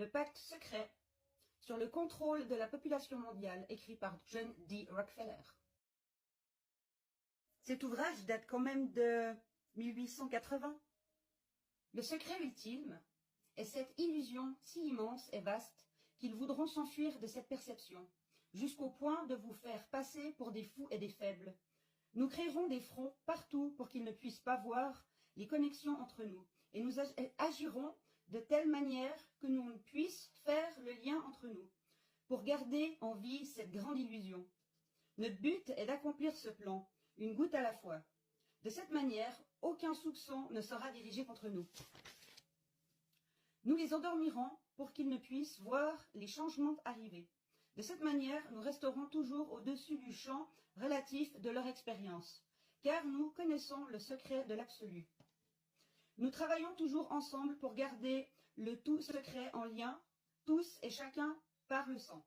Le pacte secret sur le contrôle de la population mondiale, écrit par John D. Rockefeller. Cet ouvrage date quand même de 1880. Le secret ultime est cette illusion si immense et vaste qu'ils voudront s'enfuir de cette perception, jusqu'au point de vous faire passer pour des fous et des faibles. Nous créerons des fronts partout pour qu'ils ne puissent pas voir les connexions entre nous, et nous agirons de telle manière que nous ne puissions faire le lien entre nous, pour garder en vie cette grande illusion. Notre but est d'accomplir ce plan, une goutte à la fois. De cette manière, aucun soupçon ne sera dirigé contre nous. Nous les endormirons pour qu'ils ne puissent voir les changements arriver. De cette manière, nous resterons toujours au-dessus du champ relatif de leur expérience, car nous connaissons le secret de l'absolu. Nous travaillons toujours ensemble pour garder le tout secret en lien, tous et chacun par le sang.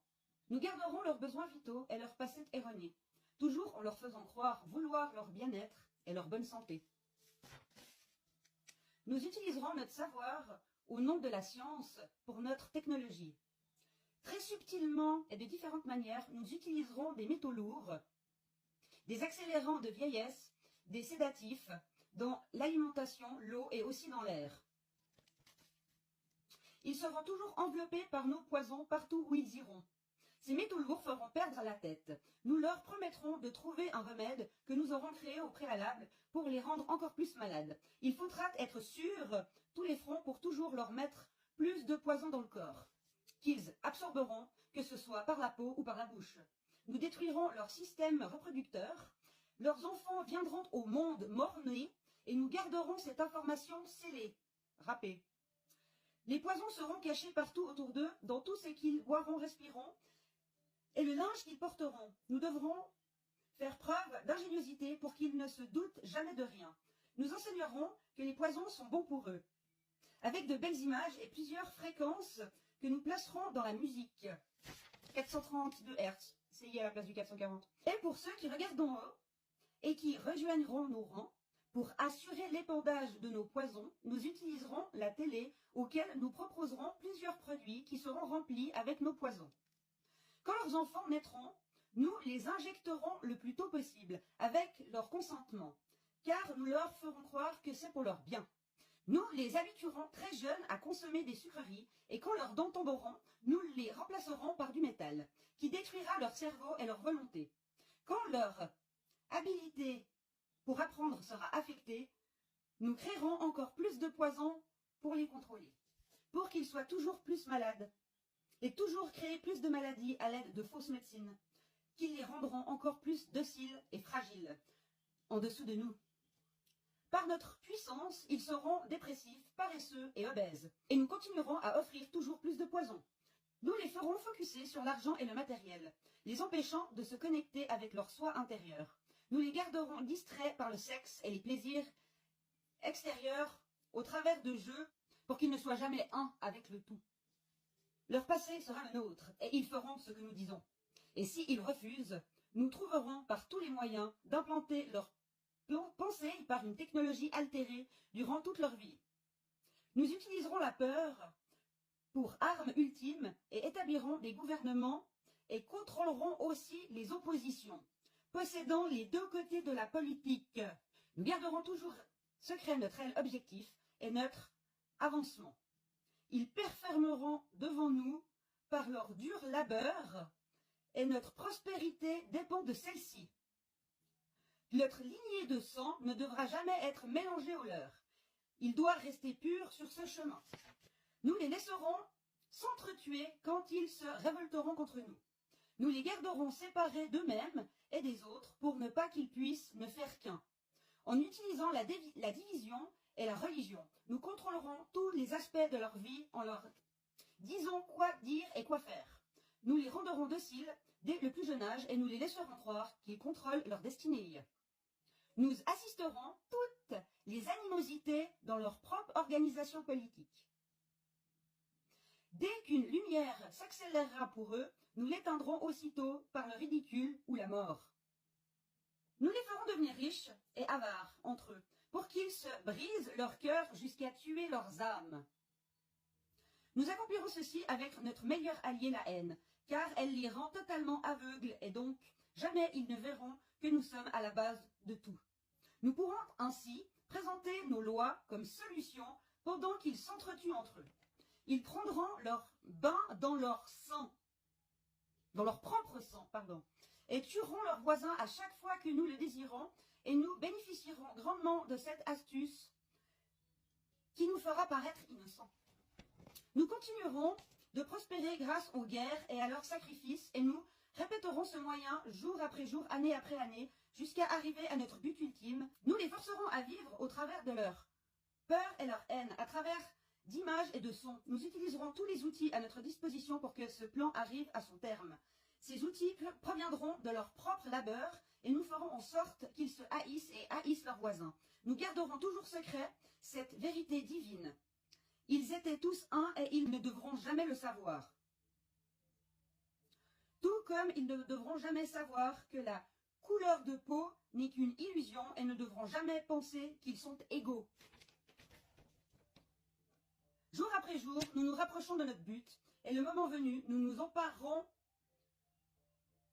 Nous garderons leurs besoins vitaux et leurs passés erronés, toujours en leur faisant croire vouloir leur bien-être et leur bonne santé. Nous utiliserons notre savoir au nom de la science pour notre technologie. Très subtilement et de différentes manières, nous utiliserons des métaux lourds, des accélérants de vieillesse, des sédatifs dans l'alimentation, l'eau et aussi dans l'air. Ils seront toujours enveloppés par nos poisons partout où ils iront. Ces métaux lourds feront perdre la tête. Nous leur promettrons de trouver un remède que nous aurons créé au préalable pour les rendre encore plus malades. Il faudra être sur tous les fronts pour toujours leur mettre plus de poison dans le corps, qu'ils absorberont, que ce soit par la peau ou par la bouche. Nous détruirons leur système reproducteur. Leurs enfants viendront au monde mort-nés et nous garderons cette information scellée, râpée. Les poisons seront cachés partout autour d'eux, dans tout ce qu'ils boiront, respireront, et le linge qu'ils porteront. Nous devrons faire preuve d'ingéniosité pour qu'ils ne se doutent jamais de rien. Nous enseignerons que les poisons sont bons pour eux, avec de belles images et plusieurs fréquences que nous placerons dans la musique. 432 Hz, c'est à la place du 440. Et pour ceux qui regardent en haut et qui rejoindront nos rangs, pour assurer l'épandage de nos poisons, nous utiliserons la télé auquel nous proposerons plusieurs produits qui seront remplis avec nos poisons. Quand leurs enfants naîtront, nous les injecterons le plus tôt possible avec leur consentement, car nous leur ferons croire que c'est pour leur bien. Nous les habituerons très jeunes à consommer des sucreries et quand leurs dents tomberont, nous les remplacerons par du métal, qui détruira leur cerveau et leur volonté. Quand leur habilité pour apprendre sera affectée, nous créerons encore plus de poison pour les contrôler, pour qu'ils soient toujours plus malades et toujours créer plus de maladies à l'aide de fausses médecines, qui les rendront encore plus dociles et fragiles en dessous de nous. Par notre puissance, ils seront dépressifs, paresseux et obèses, et nous continuerons à offrir toujours plus de poison. Nous les ferons focuser sur l'argent et le matériel, les empêchant de se connecter avec leur soi intérieur. Nous les garderons distraits par le sexe et les plaisirs extérieurs au travers de jeux pour qu'ils ne soient jamais un avec le tout. Leur passé sera le nôtre et ils feront ce que nous disons. Et s'ils refusent, nous trouverons par tous les moyens d'implanter leur pensée par une technologie altérée durant toute leur vie. Nous utiliserons la peur pour arme ultime et établirons des gouvernements et contrôlerons aussi les oppositions, possédant les deux côtés de la politique. Nous garderons toujours secret notre réel objectif et notre avancement. Ils performeront devant nous par leur dur labeur et notre prospérité dépend de celle-ci. Notre lignée de sang ne devra jamais être mélangée au leur. Il doit rester pur sur ce chemin. Nous les laisserons s'entretuer quand ils se révolteront contre nous. Nous les garderons séparés d'eux-mêmes et des autres pour ne pas qu'ils puissent ne faire qu'un. En utilisant la division et la religion, nous contrôlerons tous les aspects de leur vie en leur disant quoi dire et quoi faire. Nous les rendrons dociles dès le plus jeune âge et nous les laisserons croire qu'ils contrôlent leur destinée. Nous assisterons toutes les animosités dans leur propre organisation politique. Dès qu'une lumière s'accélérera pour eux, nous l'éteindrons aussitôt par le ridicule ou la mort. Nous les ferons devenir riches et avares entre eux, pour qu'ils se brisent leur cœur jusqu'à tuer leurs âmes. Nous accomplirons ceci avec notre meilleur allié, la haine, car elle les rend totalement aveugles et donc jamais ils ne verront que nous sommes à la base de tout. Nous pourrons ainsi présenter nos lois comme solution pendant qu'ils s'entretuent entre eux. Ils prendront leur bain dans leur sang, dans leur propre sang, et tueront leurs voisins à chaque fois que nous le désirons, et nous bénéficierons grandement de cette astuce qui nous fera paraître innocents. Nous continuerons de prospérer grâce aux guerres et à leurs sacrifices, et nous répéterons ce moyen jour après jour, année après année, jusqu'à arriver à notre but ultime. Nous les forcerons à vivre au travers de leur peur et leur haine, à travers d'images et de sons. Nous utiliserons tous les outils à notre disposition pour que ce plan arrive à son terme. Ces outils proviendront de leur propre labeur et nous ferons en sorte qu'ils se haïssent et haïssent leurs voisins. Nous garderons toujours secret cette vérité divine. Ils étaient tous un et ils ne devront jamais le savoir. Tout comme ils ne devront jamais savoir que la couleur de peau n'est qu'une illusion et ne devront jamais penser qu'ils sont égaux. Jour après jour, nous nous rapprochons de notre but et le moment venu, nous nous emparerons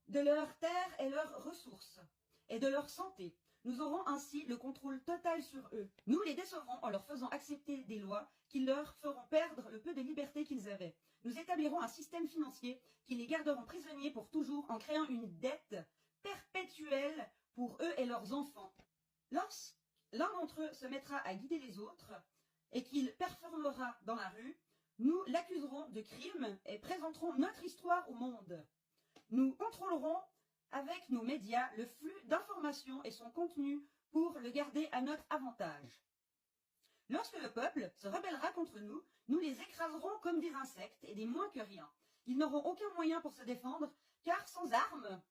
de leur terre et leurs ressources et de leur santé. Nous aurons ainsi le contrôle total sur eux. Nous les décevrons en leur faisant accepter des lois qui leur feront perdre le peu de liberté qu'ils avaient. Nous établirons un système financier qui les garderont prisonniers pour toujours en créant une dette perpétuelle pour eux et leurs enfants. Lorsqu'un d'entre eux se mettra à guider les autres et qu'il performera dans la rue, nous l'accuserons de crime et présenterons notre histoire au monde. Nous contrôlerons avec nos médias le flux d'informations et son contenu pour le garder à notre avantage. Lorsque le peuple se rebellera contre nous, nous les écraserons comme des insectes et des moins que rien. Ils n'auront aucun moyen pour se défendre, car sans armes,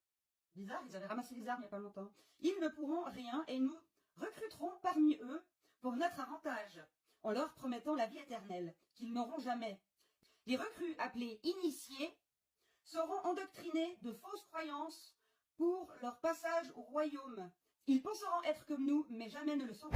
bizarre, ils avaient ramassé les armes il n'y a pas longtemps, ils ne pourront rien et nous recruterons parmi eux pour notre avantage, en leur promettant la vie éternelle, qu'ils n'auront jamais. Les recrues appelés initiés seront endoctrinés de fausses croyances pour leur passage au royaume. Ils penseront être comme nous, mais jamais ne le seront.